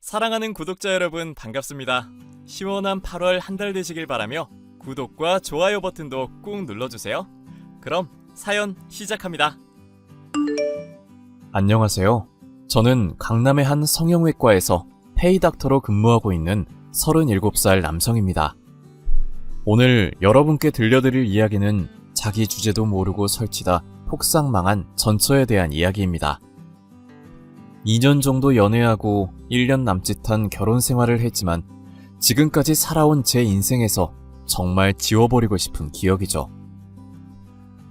사랑하는 구독자 여러분 반갑습니다. 시원한 8월 한 달 되시길 바라며 구독과 좋아요 버튼도 꾹 눌러주세요. 그럼 사연 시작합니다. 안녕하세요. 저는 강남의 한 성형외과에서 페이닥터로 근무하고 있는 37살 남성입니다. 오늘 여러분께 들려드릴 이야기는 자기 주제도 모르고 설치다 폭삭망한 전처에 대한 이야기입니다. 2년 정도 연애하고 1년 남짓한 결혼 생활을 했지만 지금까지 살아온 제 인생에서 정말 지워버리고 싶은 기억이죠.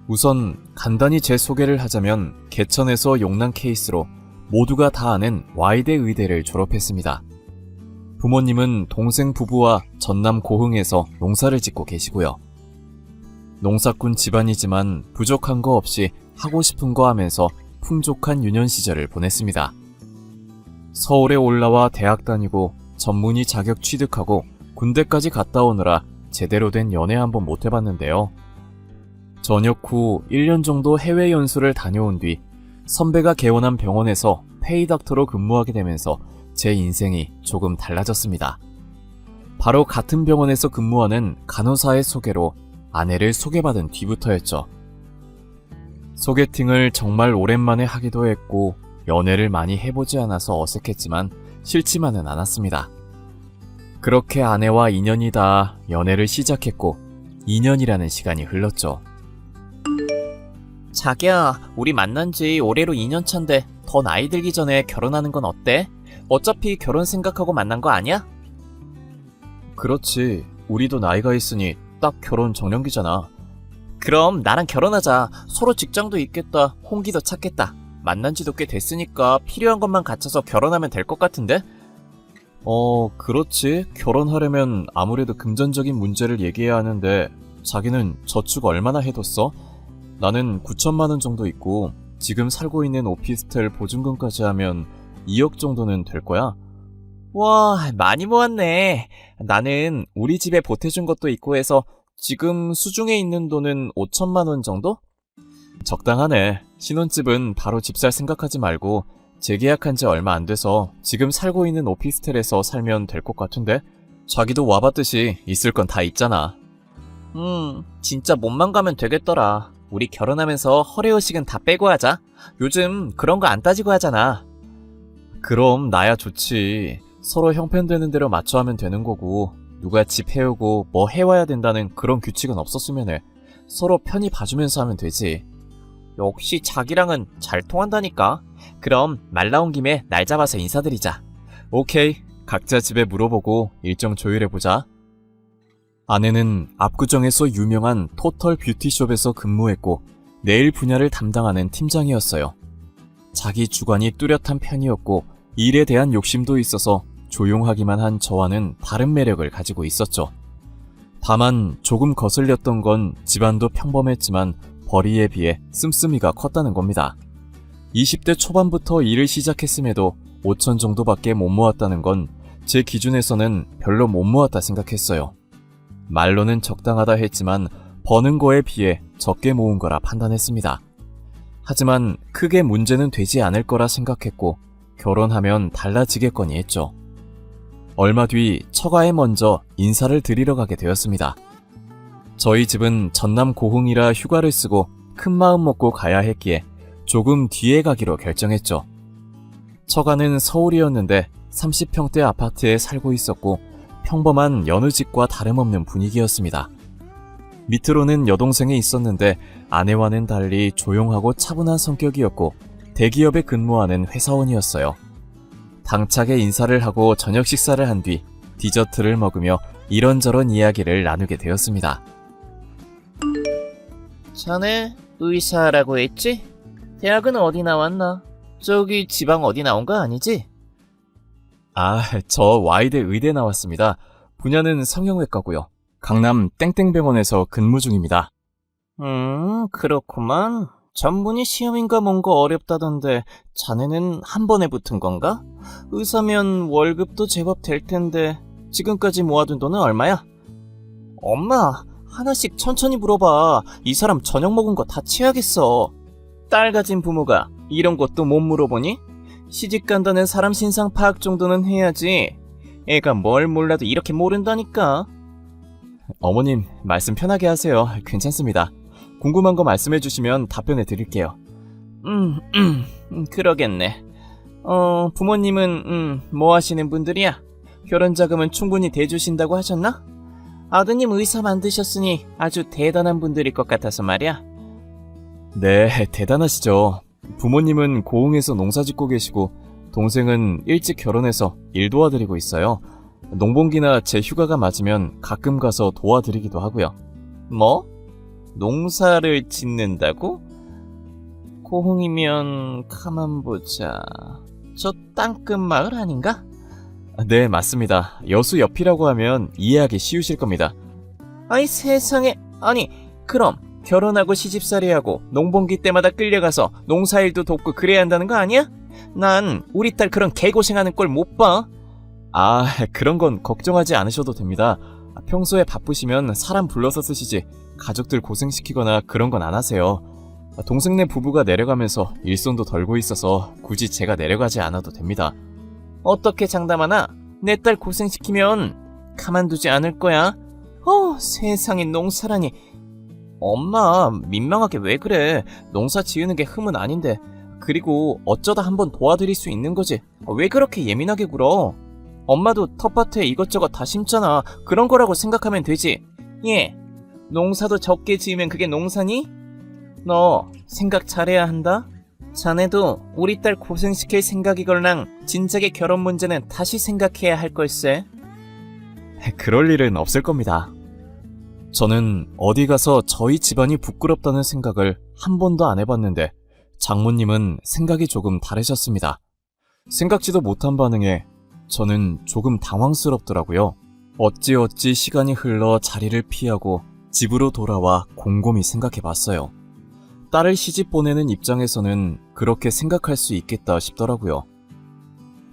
우선 간단히 제 소개를 하자면 개천에서 용난 케이스로 모두가 다 아는 Y대 의대를 졸업했습니다. 부모님은 동생 부부와 전남 고흥에서 농사를 짓고 계시고요. 농사꾼 집안이지만 부족한 거 없이 하고 싶은 거 하면서 풍족한 유년 시절을 보냈습니다. 서울에 올라와 대학 다니고 전문의 자격 취득하고 군대까지 갔다 오느라 제대로 된 연애 한번 못 해봤는데요. 전역 후 1년 정도 해외 연수를 다녀온 뒤 선배가 개원한 병원에서 페이닥터로 근무하게 되면서 제 인생이 조금 달라졌습니다. 바로 같은 병원에서 근무하는 간호사의 소개로 아내를 소개받은 뒤부터였죠. 소개팅을 정말 오랜만에 하기도 했고 연애를 많이 해보지 않아서 어색했지만 싫지만은 않았습니다. 그렇게 아내와 인연이 닿아 연애를 시작했고 2년이라는 시간이 흘렀죠. 자기야, 우리 만난 지 올해로 2년 차인데 더 나이 들기 전에 결혼하는 건 어때? 어차피 결혼 생각하고 만난 거 아니야? 그렇지. 우리도 나이가 있으니 딱 결혼 정년기잖아. 그럼 나랑 결혼하자. 서로 직장도 있겠다. 홍기도 찾겠다. 만난 지도 꽤 됐으니까 필요한 것만 갖춰서 결혼하면 될 것 같은데? 그렇지. 결혼하려면 아무래도 금전적인 문제를 얘기해야 하는데 자기는 저축 얼마나 해뒀어? 나는 9천만 원 정도 있고 지금 살고 있는 오피스텔 보증금까지 하면 2억 정도는 될 거야. 와, 많이 모았네. 나는 우리 집에 보태준 것도 있고 해서 지금 수중에 있는 돈은 5천만 원 정도? 적당하네. 신혼집은 바로 집 살 생각하지 말고 재계약한 지 얼마 안 돼서 지금 살고 있는 오피스텔에서 살면 될 것 같은데? 자기도 와봤듯이 있을 건 다 있잖아. 진짜 몸만 가면 되겠더라. 우리 결혼하면서 허례허식은 다 빼고 하자. 요즘 그런 거 안 따지고 하잖아. 그럼 나야 좋지. 서로 형편되는 대로 맞춰 하면 되는 거고 누가 집 해오고 뭐 해와야 된다는 그런 규칙은 없었으면 해. 서로 편히 봐주면서 하면 되지. 역시 자기랑은 잘 통한다니까. 그럼 말 나온 김에 날 잡아서 인사드리자. 오케이. 각자 집에 물어보고 일정 조율해보자. 아내는 압구정에서 유명한 토털 뷰티숍에서 근무했고 네일 분야를 담당하는 팀장이었어요. 자기 주관이 뚜렷한 편이었고 일에 대한 욕심도 있어서 조용하기만 한 저와는 다른 매력을 가지고 있었죠. 다만 조금 거슬렸던 건 집안도 평범했지만 벌이에 비해 씀씀이가 컸다는 겁니다. 20대 초반부터 일을 시작했음에도 5천 정도밖에 못 모았다는 건 제 기준에서는 별로 못 모았다 생각했어요. 말로는 적당하다 했지만 버는 거에 비해 적게 모은 거라 판단했습니다. 하지만 크게 문제는 되지 않을 거라 생각했고 결혼하면 달라지겠거니 했죠. 얼마 뒤 처가에 먼저 인사를 드리러 가게 되었습니다. 저희 집은 전남 고흥이라 휴가를 쓰고 큰 마음 먹고 가야 했기에 조금 뒤에 가기로 결정했죠. 처가는 서울이었는데 30평대 아파트에 살고 있었고 평범한 여느 집과 다름없는 분위기였습니다. 밑으로는 여동생이 있었는데 아내와는 달리 조용하고 차분한 성격이었고 대기업에 근무하는 회사원이었어요. 당차게 인사를 하고 저녁 식사를 한 뒤 디저트를 먹으며 이런저런 이야기를 나누게 되었습니다. 자네 의사라고 했지? 대학은 어디 나왔나? 저기 지방 어디 나온 거 아니지? 저 Y대 의대 나왔습니다. 분야는 성형외과고요. 강남 땡땡병원에서 근무 중입니다. 그렇구만. 전문의 시험인가 뭔가 어렵다던데 자네는 한 번에 붙은 건가? 의사면 월급도 제법 될 텐데 지금까지 모아둔 돈은 얼마야? 엄마, 하나씩 천천히 물어봐. 이 사람 저녁 먹은 거 다 치워야겠어. 딸 가진 부모가 이런 것도 못 물어보니? 시집 간다는 사람 신상 파악 정도는 해야지. 애가 뭘 몰라도 이렇게 모른다니까. 어머님, 말씀 편하게 하세요. 괜찮습니다. 궁금한 거 말씀해 주시면 답변해 드릴게요. 그러겠네. 부모님은 뭐 하시는 분들이야? 결혼 자금은 충분히 대주신다고 하셨나? 아드님 의사 만드셨으니 아주 대단한 분들일 것 같아서 말이야. 네, 대단하시죠. 부모님은 고흥에서 농사 짓고 계시고 동생은 일찍 결혼해서 일 도와드리고 있어요. 농번기나 제 휴가가 맞으면 가끔 가서 도와드리기도 하고요. 뭐? 농사를 짓는다고? 고흥이면 가만 보자. 저 땅끝 마을 아닌가? 네, 맞습니다. 여수 옆이라고 하면 이해하기 쉬우실 겁니다. 아이 세상에. 아니 그럼 결혼하고 시집살이하고 농번기 때마다 끌려가서 농사일도 돕고 그래야 한다는 거 아니야? 난 우리 딸 그런 개고생하는 꼴 못 봐. 아, 그런 건 걱정하지 않으셔도 됩니다. 평소에 바쁘시면 사람 불러서 쓰시지 가족들 고생시키거나 그런 건 안 하세요. 동생네 부부가 내려가면서 일손도 덜고 있어서 굳이 제가 내려가지 않아도 됩니다. 어떻게 장담하나? 내 딸 고생시키면 가만두지 않을 거야. 세상에 농사라니. 엄마 민망하게 왜 그래. 농사 지으는 게 흠은 아닌데. 그리고 어쩌다 한번 도와드릴 수 있는 거지. 왜 그렇게 예민하게 굴어? 엄마도 텃밭에 이것저것 다 심잖아. 그런 거라고 생각하면 되지. 예, 농사도 적게 지으면 그게 농사니? 너 생각 잘해야 한다. 자네도 우리 딸 고생시킬 생각이걸랑 진작에 결혼 문제는 다시 생각해야 할 걸세. 그럴 일은 없을 겁니다. 저는 어디 가서 저희 집안이 부끄럽다는 생각을 한 번도 안 해봤는데 장모님은 생각이 조금 다르셨습니다. 생각지도 못한 반응에 저는 조금 당황스럽더라고요. 어찌어찌 시간이 흘러 자리를 피하고 집으로 돌아와 곰곰이 생각해봤어요. 딸을 시집 보내는 입장에서는 그렇게 생각할 수 있겠다 싶더라고요.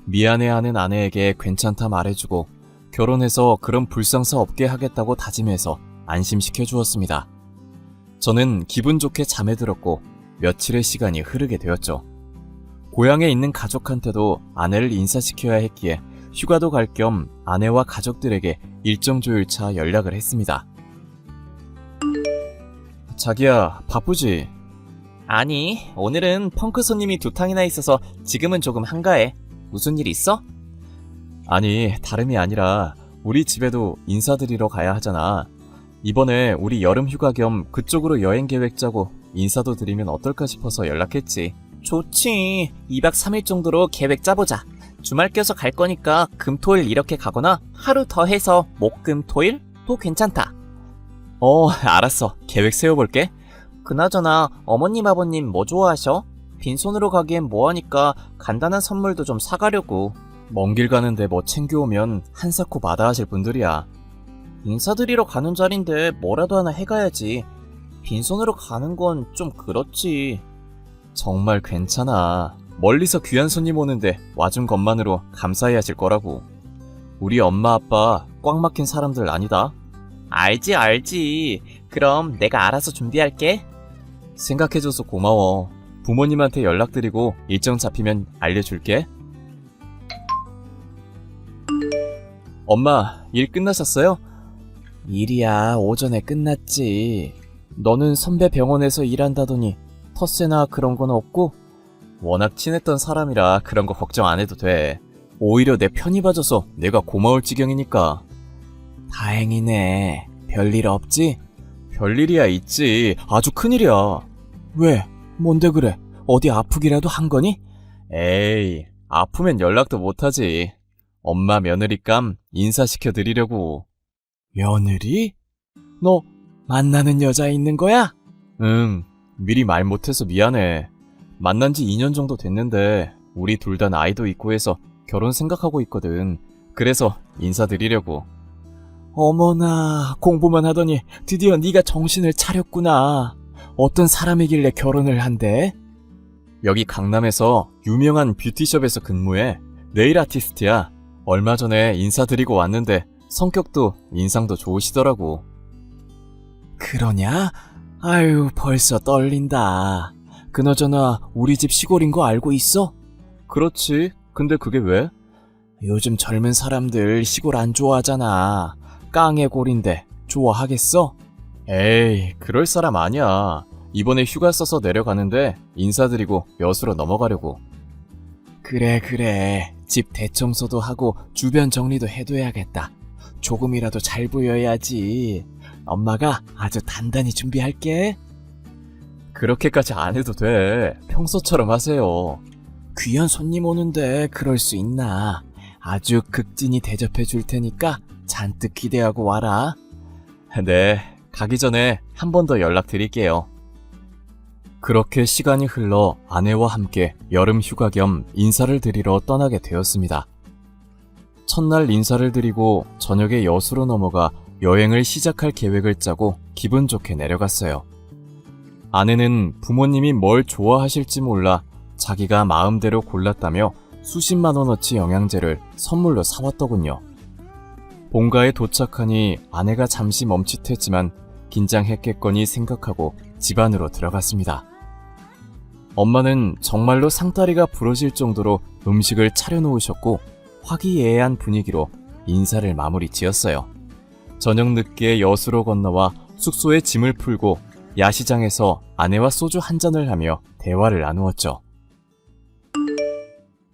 미안해하는 아내에게 괜찮다 말해주고 결혼해서 그런 불상사 없게 하겠다고 다짐해서 안심시켜 주었습니다. 저는 기분 좋게 잠에 들었고 며칠의 시간이 흐르게 되었죠. 고향에 있는 가족한테도 아내를 인사시켜야 했기에 휴가도 갈 겸 아내와 가족들에게 일정 조율차 연락을 했습니다. 자기야, 바쁘지? 아니, 오늘은 펑크 손님이 2탕이나 있어서 지금은 조금 한가해. 무슨 일 있어? 아니, 다름이 아니라 우리 집에도 인사드리러 가야 하잖아. 이번에 우리 여름 휴가 겸 그쪽으로 여행 계획 짜고 인사도 드리면 어떨까 싶어서 연락했지. 좋지. 2박 3일 정도로 계획 짜보자. 주말 껴서 갈 거니까 금, 토, 일 이렇게 가거나 하루 더 해서 목, 금, 토, 일도 괜찮다. 알았어. 계획 세워볼게. 그나저나 어머님 아버님 뭐 좋아하셔? 빈손으로 가기엔 뭐하니까 간단한 선물도 좀 사가려고. 먼 길 가는데 뭐 챙겨오면 한사코 마다하실 분들이야. 인사드리러 가는 자리인데 뭐라도 하나 해가야지. 빈손으로 가는 건 좀 그렇지. 정말 괜찮아. 멀리서 귀한 손님 오는데 와준 것만으로 감사해 하실 거라고. 우리 엄마 아빠 꽉 막힌 사람들 아니다. 알지. 그럼 내가 알아서 준비할게. 생각해줘서 고마워. 부모님한테 연락드리고 일정 잡히면 알려줄게. 엄마, 일 끝나셨어요? 일이야 오전에 끝났지. 너는 선배 병원에서 일한다더니 텃세나 그런 건 없고? 워낙 친했던 사람이라 그런 거 걱정 안 해도 돼. 오히려 내 편히 봐줘서 내가 고마울 지경이니까. 다행이네. 별일 없지? 별일이야 있지. 아주 큰일이야. 왜? 뭔데 그래? 어디 아프기라도 한 거니? 에이, 아프면 연락도 못하지. 엄마 며느리감 인사시켜드리려고. 며느리? 너 만나는 여자 있는 거야? 응, 미리 말 못해서 미안해. 만난 지 2년 정도 됐는데 우리 둘 다 나이도 있고 해서 결혼 생각하고 있거든. 그래서 인사드리려고. 어머나, 공부만 하더니 드디어 네가 정신을 차렸구나. 어떤 사람이길래 결혼을 한대? 여기 강남에서 유명한 뷰티숍에서 근무해. 네일 아티스트야. 얼마 전에 인사드리고 왔는데 성격도 인상도 좋으시더라고. 그러냐? 아유, 벌써 떨린다. 그나저나 우리 집 시골인 거 알고 있어? 그렇지. 근데 그게 왜? 요즘 젊은 사람들 시골 안 좋아하잖아. 깡의 골인데 좋아하겠어? 에이, 그럴 사람 아니야. 이번에 휴가 써서 내려가는데 인사드리고 여수로 넘어가려고. 그래. 집 대청소도 하고 주변 정리도 해둬야겠다. 조금이라도 잘 보여야지. 엄마가 아주 단단히 준비할게. 그렇게까지 안 해도 돼. 평소처럼 하세요. 귀한 손님 오는데 그럴 수 있나. 아주 극진히 대접해 줄 테니까 잔뜩 기대하고 와라. 네, 가기 전에 한 번 더 연락드릴게요. 그렇게 시간이 흘러 아내와 함께 여름 휴가 겸 인사를 드리러 떠나게 되었습니다. 첫날 인사를 드리고 저녁에 여수로 넘어가 여행을 시작할 계획을 짜고 기분 좋게 내려갔어요. 아내는 부모님이 뭘 좋아하실지 몰라 자기가 마음대로 골랐다며 수십만 원어치 영양제를 선물로 사왔더군요. 본가에 도착하니 아내가 잠시 멈칫했지만 긴장했겠거니 생각하고 집 안으로 들어갔습니다. 엄마는 정말로 상다리가 부러질 정도로 음식을 차려놓으셨고 화기애애한 분위기로 인사를 마무리 지었어요. 저녁 늦게 여수로 건너와 숙소에 짐을 풀고 야시장에서 아내와 소주 한 잔을 하며 대화를 나누었죠.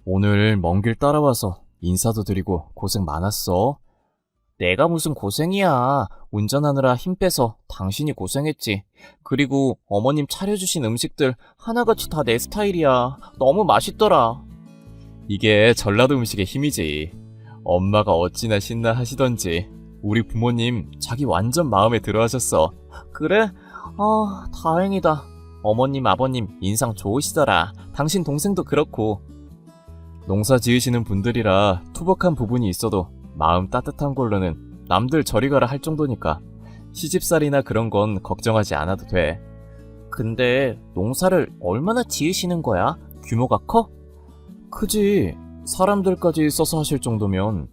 오늘 먼 길 따라와서 인사도 드리고 고생 많았어. 내가 무슨 고생이야. 운전하느라 힘 빼서 당신이 고생했지. 그리고 어머님 차려주신 음식들 하나같이 다 내 스타일이야. 너무 맛있더라. 이게 전라도 음식의 힘이지. 엄마가 어찌나 신나 하시던지 우리 부모님 자기 완전 마음에 들어 하셨어. 그래? 다행이다. 어머님, 아버님 인상 좋으시더라. 당신 동생도 그렇고. 농사 지으시는 분들이라 투박한 부분이 있어도 마음 따뜻한 걸로는 남들 저리 가라 할 정도니까 시집살이나 그런 건 걱정하지 않아도 돼. 근데 농사를 얼마나 지으시는 거야? 규모가 커? 크지. 사람들까지 써서 하실 정도면.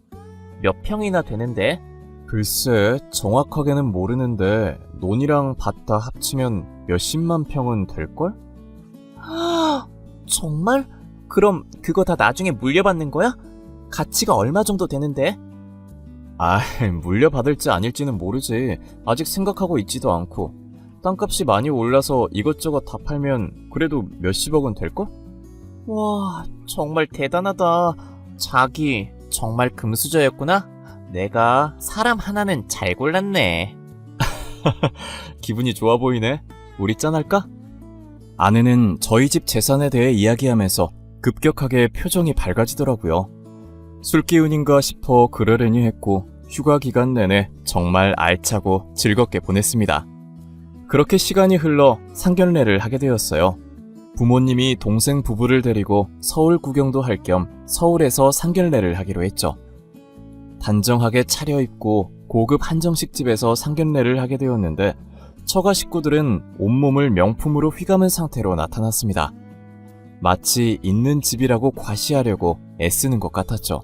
몇 평이나 되는데? 글쎄, 정확하게는 모르는데 논이랑 밭 다 합치면 몇십만 평은 될걸? 정말? 그럼 그거 다 나중에 물려받는 거야? 가치가 얼마 정도 되는데? 물려받을지 아닐지는 모르지. 아직 생각하고 있지도 않고. 땅값이 많이 올라서 이것저것 다 팔면 그래도 몇십억은 될걸? 와, 정말 대단하다. 자기, 정말 금수저였구나? 내가 사람 하나는 잘 골랐네. 기분이 좋아 보이네. 우리 짠할까? 아내는 저희 집 재산에 대해 이야기하면서 급격하게 표정이 밝아지더라고요. 술 기운인가 싶어 그러려니 했고 휴가 기간 내내 정말 알차고 즐겁게 보냈습니다. 그렇게 시간이 흘러 상견례를 하게 되었어요. 부모님이 동생 부부를 데리고 서울 구경도 할 겸 서울에서 상견례를 하기로 했죠. 단정하게 차려입고 고급 한정식집에서 상견례를 하게 되었는데 처가 식구들은 온몸을 명품으로 휘감은 상태로 나타났습니다. 마치 있는 집이라고 과시하려고 애쓰는 것 같았죠.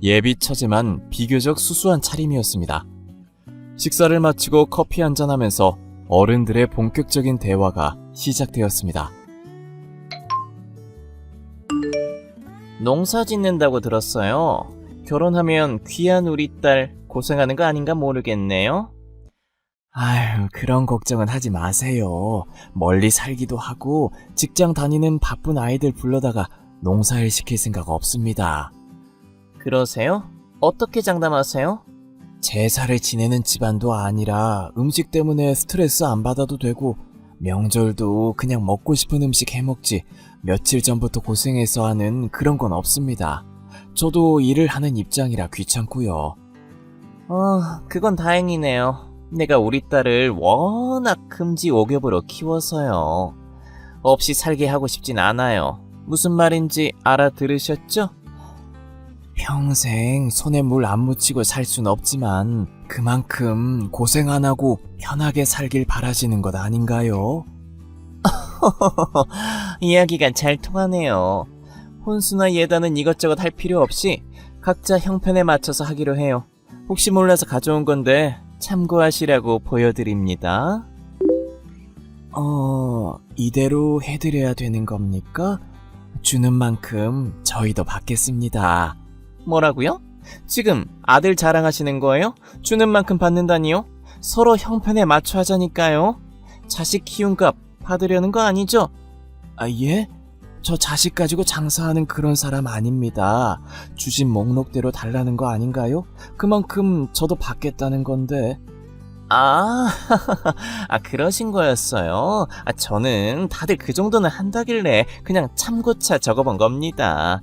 예비 처지만 비교적 수수한 차림이었습니다. 식사를 마치고 커피 한잔하면서 어른들의 본격적인 대화가 시작되었습니다. 농사 짓는다고 들었어요. 결혼하면 귀한 우리 딸 고생하는 거 아닌가 모르겠네요. 아휴, 그런 걱정은 하지 마세요. 멀리 살기도 하고 직장 다니는 바쁜 아이들 불러다가 농사일 시킬 생각 없습니다. 그러세요? 어떻게 장담하세요? 제사를 지내는 집안도 아니라 음식 때문에 스트레스 안 받아도 되고 명절도 그냥 먹고 싶은 음식 해먹지 며칠 전부터 고생해서 하는 그런 건 없습니다. 저도 일을 하는 입장이라 귀찮고요. 그건 다행이네요. 내가 우리 딸을 워낙 금지옥엽으로 키워서요. 없이 살게 하고 싶진 않아요. 무슨 말인지 알아들으셨죠? 평생 손에 물 안 묻히고 살 순 없지만 그만큼 고생 안 하고 편하게 살길 바라시는 것 아닌가요? 이야기가 잘 통하네요. 혼수나 예단은 이것저것 할 필요 없이 각자 형편에 맞춰서 하기로 해요. 혹시 몰라서 가져온 건데 참고하시라고 보여드립니다. 이대로 해드려야 되는 겁니까? 주는 만큼 저희도 받겠습니다. 뭐라고요? 지금 아들 자랑하시는 거예요? 주는 만큼 받는다니요? 서로 형편에 맞춰 하자니까요. 자식 키운 값 받으려는 거 아니죠? 아, 예? 저 자식 가지고 장사하는 그런 사람 아닙니다. 주신 목록대로 달라는 거 아닌가요? 그만큼 저도 받겠다는 건데. 아, 그러신 거였어요. 저는 다들 그 정도는 한다길래 그냥 참고차 적어본 겁니다.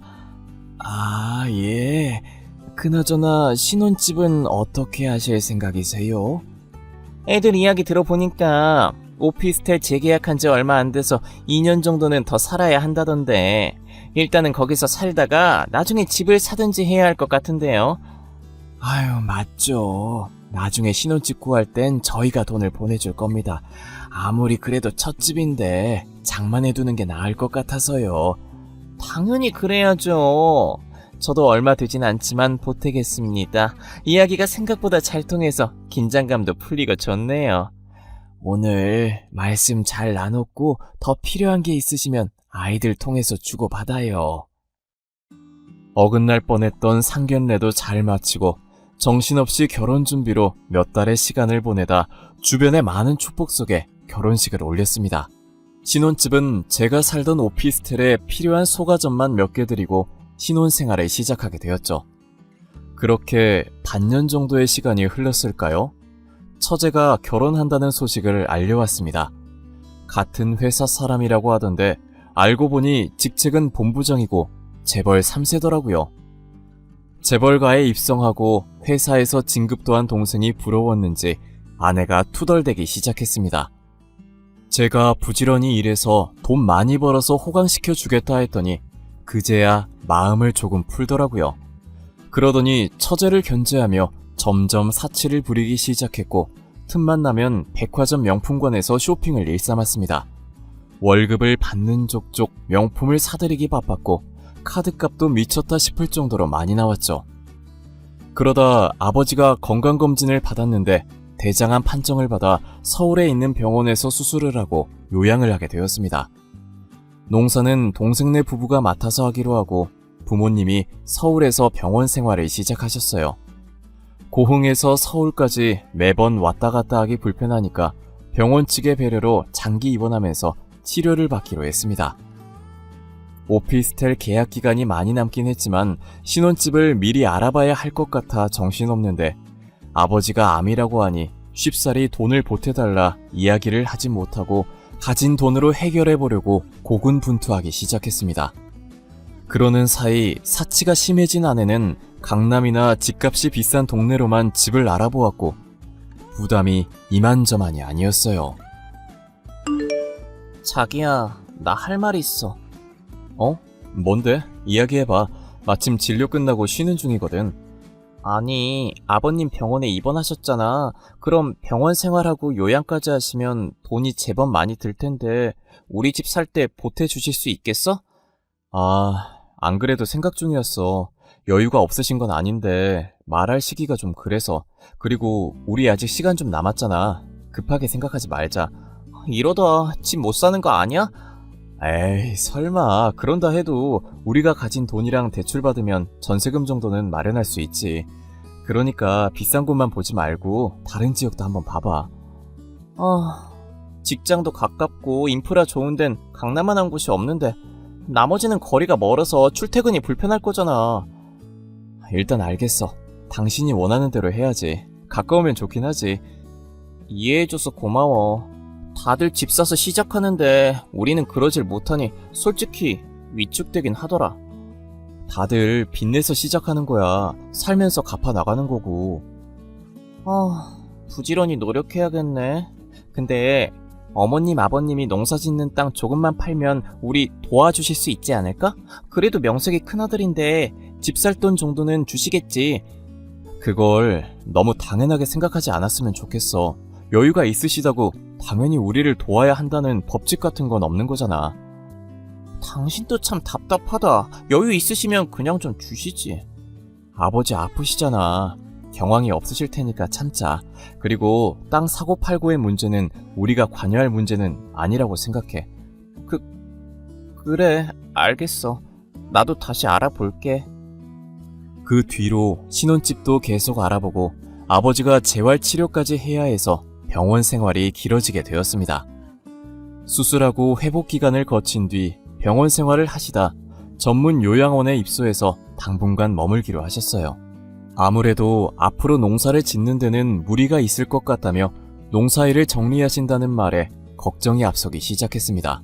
아, 예. 그나저나 신혼집은 어떻게 하실 생각이세요? 애들 이야기 들어보니까 오피스텔 재계약한 지 얼마 안 돼서 2년 정도는 더 살아야 한다던데 일단은 거기서 살다가 나중에 집을 사든지 해야 할 것 같은데요. 아유, 맞죠. 나중에 신혼집 구할 땐 저희가 돈을 보내줄 겁니다. 아무리 그래도 첫 집인데 장만해두는 게 나을 것 같아서요. 당연히 그래야죠. 저도 얼마 되진 않지만 보태겠습니다. 이야기가 생각보다 잘 통해서 긴장감도 풀리고 좋네요. 오늘 말씀 잘 나눴고 더 필요한 게 있으시면 아이들 통해서 주고받아요. 어긋날 뻔했던 상견례도 잘 마치고 정신없이 결혼 준비로 몇 달의 시간을 보내다 주변의 많은 축복 속에 결혼식을 올렸습니다. 신혼집은 제가 살던 오피스텔에 필요한 소가전만 몇 개 드리고 신혼생활을 시작하게 되었죠. 그렇게 반년 정도의 시간이 흘렀을까요? 처제가 결혼한다는 소식을 알려왔습니다. 같은 회사 사람이라고 하던데 알고 보니 직책은 본부장이고 재벌 3세더라고요. 재벌가에 입성하고 회사에서 진급도 한 동생이 부러웠는지 아내가 투덜대기 시작했습니다. 제가 부지런히 일해서 돈 많이 벌어서 호강시켜 주겠다 했더니 그제야 마음을 조금 풀더라고요. 그러더니 처제를 견제하며 점점 사치를 부리기 시작했고 틈만 나면 백화점 명품관에서 쇼핑을 일삼았습니다. 월급을 받는 족족 명품을 사들이기 바빴고 카드값도 미쳤다 싶을 정도로 많이 나왔죠. 그러다 아버지가 건강검진을 받았는데 대장암 판정을 받아 서울에 있는 병원에서 수술을 하고 요양을 하게 되었습니다. 농사는 동생네 부부가 맡아서 하기로 하고 부모님이 서울에서 병원 생활을 시작하셨어요. 고흥에서 서울까지 매번 왔다 갔다 하기 불편하니까 병원 측의 배려로 장기 입원하면서 치료를 받기로 했습니다. 오피스텔 계약 기간이 많이 남긴 했지만 신혼집을 미리 알아봐야 할 것 같아 정신없는데 아버지가 암이라고 하니 쉽사리 돈을 보태달라 이야기를 하지 못하고 가진 돈으로 해결해보려고 고군분투하기 시작했습니다. 그러는 사이 사치가 심해진 아내는 강남이나 집값이 비싼 동네로만 집을 알아보았고 부담이 이만저만이 아니었어요. 자기야, 나 할 말 있어. 어? 뭔데? 이야기해봐. 마침 진료 끝나고 쉬는 중이거든. 아니, 아버님 병원에 입원하셨잖아. 그럼 병원 생활하고 요양까지 하시면 돈이 제법 많이 들 텐데 우리 집 살 때 보태주실 수 있겠어? 아, 안 그래도 생각 중이었어. 여유가 없으신 건 아닌데 말할 시기가 좀 그래서. 그리고 우리 아직 시간 좀 남았잖아. 급하게 생각하지 말자. 이러다 집 못 사는 거 아니야? 에이, 설마. 그런다 해도 우리가 가진 돈이랑 대출 받으면 전세금 정도는 마련할 수 있지. 그러니까 비싼 곳만 보지 말고 다른 지역도 한번 봐봐. 직장도 가깝고 인프라 좋은 데는 강남만한 곳이 없는데 나머지는 거리가 멀어서 출퇴근이 불편할 거잖아. 일단 알겠어. 당신이 원하는 대로 해야지. 가까우면 좋긴 하지. 이해해줘서 고마워. 다들 집 사서 시작하는데 우리는 그러질 못하니 솔직히 위축되긴 하더라. 다들 빚내서 시작하는 거야. 살면서 갚아 나가는 거고. 부지런히 노력해야겠네. 근데 어머님 아버님이 농사 짓는 땅 조금만 팔면 우리 도와주실 수 있지 않을까? 그래도 명색이 큰아들인데 집 살 돈 정도는 주시겠지. 그걸 너무 당연하게 생각하지 않았으면 좋겠어. 여유가 있으시다고 당연히 우리를 도와야 한다는 법칙 같은 건 없는 거잖아. 당신도 참 답답하다. 여유 있으시면 그냥 좀 주시지. 아버지 아프시잖아. 경황이 없으실 테니까 참자. 그리고 땅 사고 팔고의 문제는 우리가 관여할 문제는 아니라고 생각해. 그래, 알겠어. 나도 다시 알아볼게. 그 뒤로 신혼집도 계속 알아보고 아버지가 재활 치료까지 해야 해서 병원 생활이 길어지게 되었습니다. 수술하고 회복 기간을 거친 뒤 병원 생활을 하시다 전문 요양원에 입소해서 당분간 머물기로 하셨어요. 아무래도 앞으로 농사를 짓는 데는 무리가 있을 것 같다며 농사일을 정리하신다는 말에 걱정이 앞서기 시작했습니다.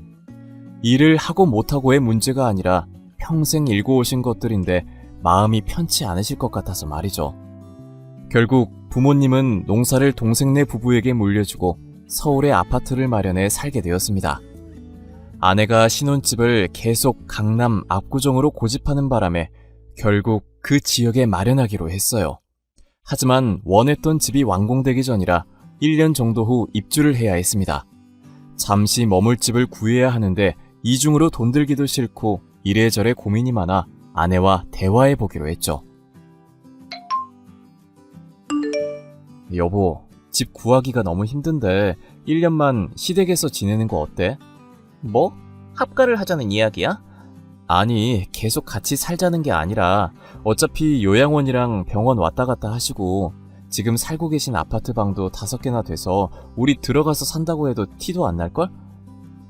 일을 하고 못하고의 문제가 아니라 평생 일궈오신 것들인데 마음이 편치 않으실 것 같아서 말이죠. 결국 부모님은 농사를 동생네 부부에게 물려주고 서울에 아파트를 마련해 살게 되었습니다. 아내가 신혼집을 계속 강남 압구정으로 고집하는 바람에 결국 그 지역에 마련하기로 했어요. 하지만 원했던 집이 완공되기 전이라 1년 정도 후 입주를 해야 했습니다. 잠시 머물 집을 구해야 하는데 이중으로 돈 들기도 싫고 이래저래 고민이 많아 아내와 대화해 보기로 했죠. 여보, 집 구하기가 너무 힘든데 1년만 시댁에서 지내는 거 어때? 뭐? 합가를 하자는 이야기야? 아니, 계속 같이 살자는 게 아니라 어차피 요양원이랑 병원 왔다 갔다 하시고 지금 살고 계신 아파트 방도 5개나 돼서 우리 들어가서 산다고 해도 티도 안 날걸?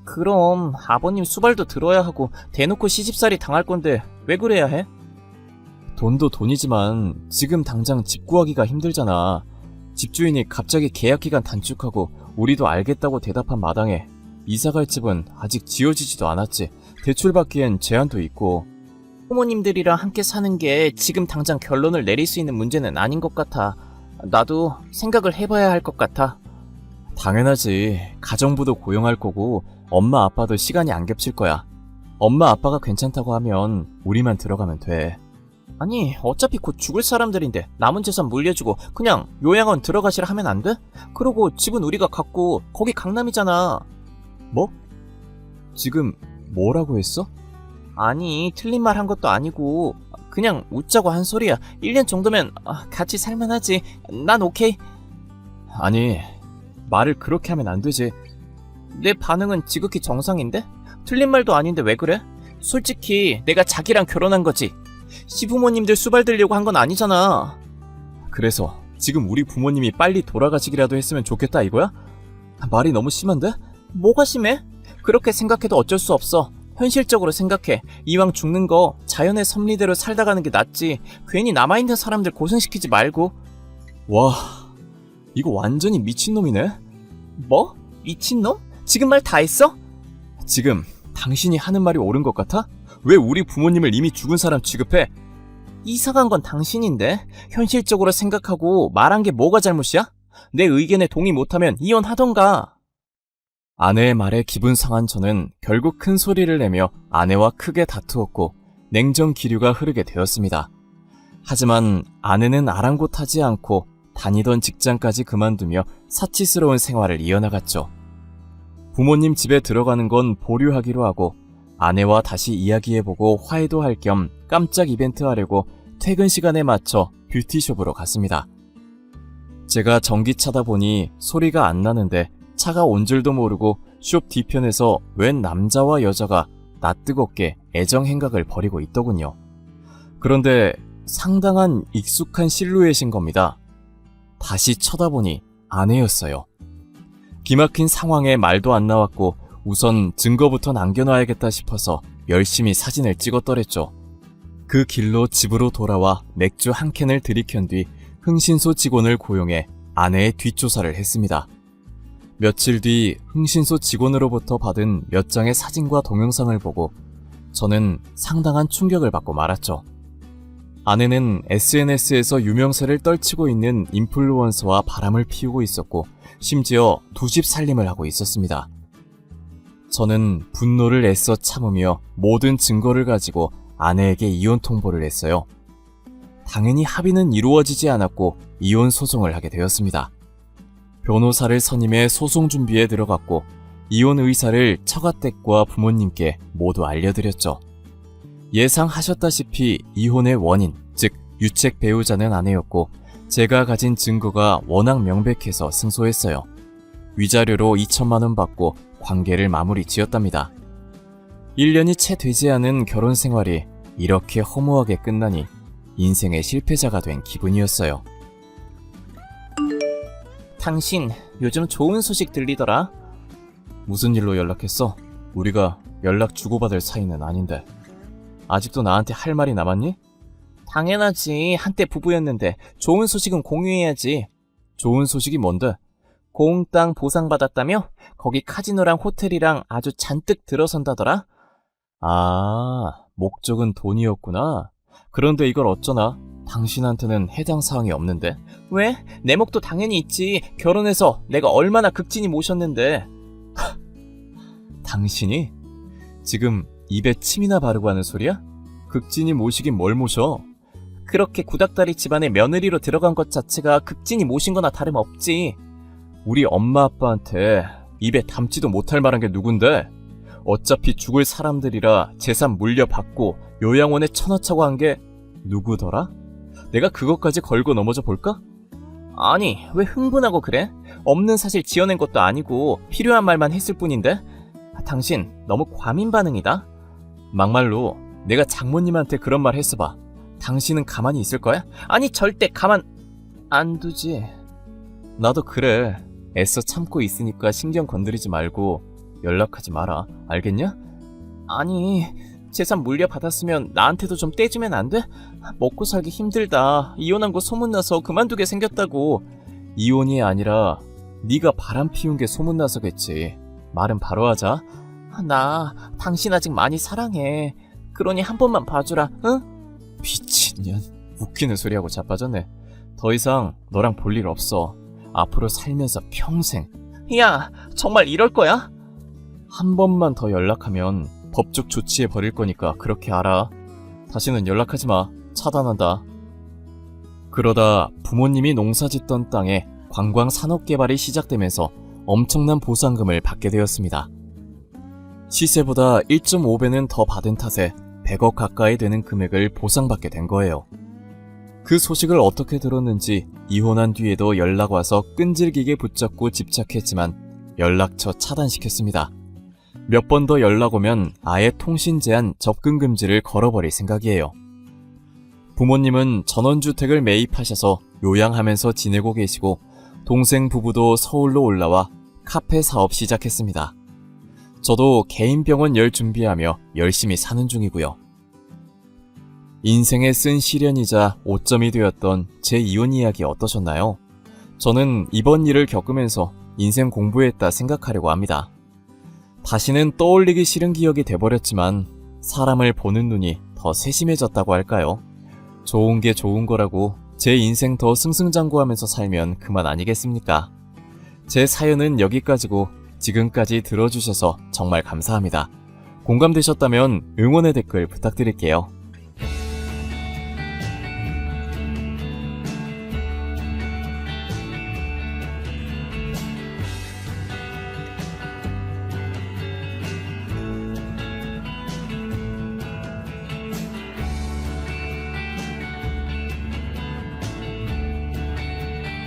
그럼 아버님 수발도 들어야 하고 대놓고 시집살이 당할 건데 왜 그래야 해? 돈도 돈이지만 지금 당장 집 구하기가 힘들잖아. 집주인이 갑자기 계약기간 단축하고 우리도 알겠다고 대답한 마당에 이사갈 집은 아직 지어지지도 않았지. 대출받기엔 제한도 있고. 부모님들이랑 함께 사는 게 지금 당장 결론을 내릴 수 있는 문제는 아닌 것 같아. 나도 생각을 해봐야 할 것 같아. 당연하지. 가정부도 고용할 거고 엄마 아빠도 시간이 안 겹칠 거야. 엄마 아빠가 괜찮다고 하면 우리만 들어가면 돼. 아니, 어차피 곧 죽을 사람들인데 남은 재산 물려주고 그냥 요양원 들어가시라 하면 안 돼? 그러고 집은 우리가 갖고 거기 강남이잖아. 뭐? 지금 뭐라고 했어? 아니, 틀린 말 한 것도 아니고 그냥 웃자고 한 소리야. 1년 정도면 같이 살만하지. 난 오케이. 아니, 말을 그렇게 하면 안 되지. 내 반응은 지극히 정상인데? 틀린 말도 아닌데 왜 그래? 솔직히 내가 자기랑 결혼한 거지. 시부모님들 수발 들려고 한 건 아니잖아. 그래서 지금 우리 부모님이 빨리 돌아가시기라도 했으면 좋겠다 이거야? 말이 너무 심한데? 뭐가 심해? 그렇게 생각해도 어쩔 수 없어. 현실적으로 생각해. 이왕 죽는 거 자연의 섭리대로 살다 가는 게 낫지. 괜히 남아있는 사람들 고생시키지 말고. 와, 이거 완전히 미친놈이네? 뭐? 미친놈? 지금 말 다 했어? 지금 당신이 하는 말이 옳은 것 같아? 왜 우리 부모님을 이미 죽은 사람 취급해? 이사간 건 당신인데 현실적으로 생각하고 말한 게 뭐가 잘못이야? 내 의견에 동의 못하면 이혼하던가. 아내의 말에 기분 상한 저는 결국 큰 소리를 내며 아내와 크게 다투었고 냉정 기류가 흐르게 되었습니다. 하지만 아내는 아랑곳하지 않고 다니던 직장까지 그만두며 사치스러운 생활을 이어나갔죠. 부모님 집에 들어가는 건 보류하기로 하고 아내와 다시 이야기해보고 화해도 할 겸 깜짝 이벤트 하려고 퇴근 시간에 맞춰 뷰티숍으로 갔습니다. 제가 전기차다 보니 소리가 안 나는데 차가 온 줄도 모르고 숍 뒤편에서 웬 남자와 여자가 낯뜨겁게 애정 행각을 벌이고 있더군요. 그런데 상당한 익숙한 실루엣인 겁니다. 다시 쳐다보니 아내였어요. 기막힌 상황에 말도 안 나왔고 우선 증거부터 남겨놔야겠다 싶어서 열심히 사진을 찍었더랬죠. 그 길로 집으로 돌아와 맥주 한 캔을 들이켠 뒤 흥신소 직원을 고용해 아내의 뒷조사를 했습니다. 며칠 뒤 흥신소 직원으로부터 받은 몇 장의 사진과 동영상을 보고 저는 상당한 충격을 받고 말았죠. 아내는 SNS에서 유명세를 떨치고 있는 인플루언서와 바람을 피우고 있었고 심지어 두 집 살림을 하고 있었습니다. 저는 분노를 애써 참으며 모든 증거를 가지고 아내에게 이혼 통보를 했어요. 당연히 합의는 이루어지지 않았고 이혼 소송을 하게 되었습니다. 변호사를 선임해 소송 준비에 들어갔고 이혼 의사를 처가댁과 부모님께 모두 알려드렸죠. 예상하셨다시피 이혼의 원인, 즉 유책 배우자는 아내였고 제가 가진 증거가 워낙 명백해서 승소했어요. 위자료로 2천만 원 받고 관계를 마무리 지었답니다. 1년이 채 되지 않은 결혼 생활이 이렇게 허무하게 끝나니 인생의 실패자가 된 기분이었어요. 당신 요즘 좋은 소식 들리더라. 무슨 일로 연락했어? 우리가 연락 주고받을 사이는 아닌데. 아직도 나한테 할 말이 남았니? 당연하지. 한때 부부였는데 좋은 소식은 공유해야지. 좋은 소식이 뭔데? 공땅 보상받았다며? 거기 카지노랑 호텔이랑 아주 잔뜩 들어선다더라? 아, 목적은 돈이었구나. 그런데 이걸 어쩌나? 당신한테는 해당 사항이 없는데. 왜? 내 목도 당연히 있지. 결혼해서 내가 얼마나 극진히 모셨는데. 당신이? 지금 입에 침이나 바르고 하는 소리야? 극진히 모시긴 뭘 모셔? 그렇게 구닥다리 집안에 며느리로 들어간 것 자체가 극진히 모신 거나 다름없지. 우리 엄마 아빠한테 입에 담지도 못할 만한 게 누군데? 어차피 죽을 사람들이라 재산 물려받고 요양원에 쳐넣자고 한 게 누구더라? 내가 그것까지 걸고 넘어져 볼까? 아니, 왜 흥분하고 그래? 없는 사실 지어낸 것도 아니고 필요한 말만 했을 뿐인데? 당신 너무 과민 반응이다. 막말로 내가 장모님한테 그런 말 했어봐. 당신은 가만히 있을 거야? 아니, 절대 가만 안 두지. 나도 그래. 애써 참고 있으니까 신경 건드리지 말고 연락하지 마라. 알겠냐? 아니, 재산 물려받았으면 나한테도 좀 떼주면 안 돼? 먹고 살기 힘들다. 이혼한 거 소문나서 그만두게 생겼다고. 이혼이 아니라 네가 바람 피운 게 소문나서겠지. 말은 바로 하자. 나 당신 아직 많이 사랑해. 그러니 한 번만 봐주라, 응? 미친년. 웃기는 소리하고 자빠졌네. 더 이상 너랑 볼 일 없어. 앞으로 살면서 평생. 야, 정말 이럴 거야? 한 번만 더 연락하면 법적 조치해 버릴 거니까 그렇게 알아. 다시는 연락하지 마. 차단한다. 그러다 부모님이 농사짓던 땅에 관광 산업 개발이 시작되면서 엄청난 보상금을 받게 되었습니다. 시세보다 1.5배는 더 받은 탓에 100억 가까이 되는 금액을 보상받게 된 거예요. 그 소식을 어떻게 들었는지 이혼한 뒤에도 연락 와서 끈질기게 붙잡고 집착했지만 연락처 차단시켰습니다. 몇 번 더 연락 오면 아예 통신 제한, 접근 금지를 걸어버릴 생각이에요. 부모님은 전원주택을 매입하셔서 요양하면서 지내고 계시고 동생 부부도 서울로 올라와 카페 사업 시작했습니다. 저도 개인 병원 열 준비하며 열심히 사는 중이고요. 인생에 쓴 시련이자 오점이 되었던 제 이혼 이야기 어떠셨나요? 저는 이번 일을 겪으면서 인생 공부했다 생각하려고 합니다. 다시는 떠올리기 싫은 기억이 돼버렸지만 사람을 보는 눈이 더 세심해졌다고 할까요? 좋은 게 좋은 거라고 제 인생 더 승승장구하면서 살면 그만 아니겠습니까? 제 사연은 여기까지고 지금까지 들어주셔서 정말 감사합니다. 공감되셨다면 응원의 댓글 부탁드릴게요.